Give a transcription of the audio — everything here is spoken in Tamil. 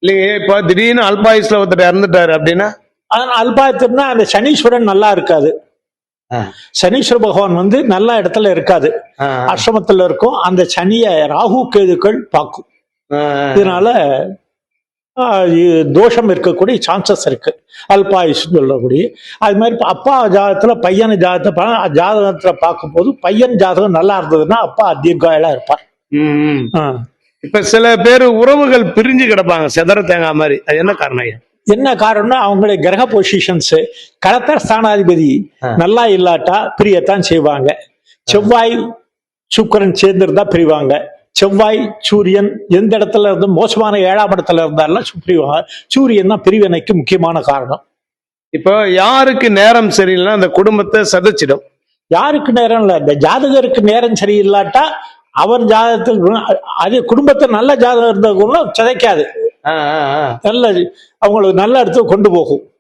இல்லைங்க, இப்ப திடீர்னு அல்பாயுஸ்ல ஒருத்தர் இறந்துட்டாரு அப்படின்னா? அல்பாயத்துனா அந்த சனீஸ்வரன் நல்லா இருக்காது. சனீஸ்வர பகவான் வந்து நல்ல இடத்துல இருக்காது, அஷ்டமத்துல இருக்கும். அந்த சனிய ராகு கேதுக்கள் பார்க்கும். இதனால தோஷம் இருக்கக்கூடிய சான்சஸ் இருக்கு, அல்பாயுஸ் சொல்லக்கூடிய. அது மாதிரி அப்பா ஜாதகத்துல பையன் ஜாதகத்துல பார்க்கும் போது பையன் ஜாதகம் நல்லா இருந்ததுன்னா அப்பா தீர்காயலா இருப்பார். இப்ப சில பேர் உறவுகள் பிரிஞ்சு கிடப்பாங்க செதற தேங்காய் மாதிரி, அது என்ன காரணம்? என்ன காரணம்னா அவங்களுடைய கிரக பொசிஷன்ஸ், களத்திர ஸ்தானாதிபதி நல்லா இல்லாட்டா பிரியத்தான் செய்வாங்க. செவ்வாய் சுக்கிரன் சேர்ந்திருந்தா பிரிவாங்க. செவ்வாய் சூரியன் எந்த இடத்துல இருந்து மோசமான 7ஆம் இடத்துல இருந்தாலும் பிரிவாங்க. சூரியன் தான் பிரிவினைக்கு முக்கியமான காரணம். இப்போ யாருக்கு நேரம் சரியில்லைன்னா அந்த குடும்பத்தை சதைச்சிடும். யாருக்கு நேரம் இல்ல, இந்த ஜாதகருக்கு நேரம் சரியில்லாட்டா அவர் ஜாதகத்துக்கு அது குடும்பத்தை நல்ல ஜாதகம் இருந்த சிதைக்காது, நல்ல அவங்களுக்கு நல்ல இடத்துக்கு கொண்டு போகும்.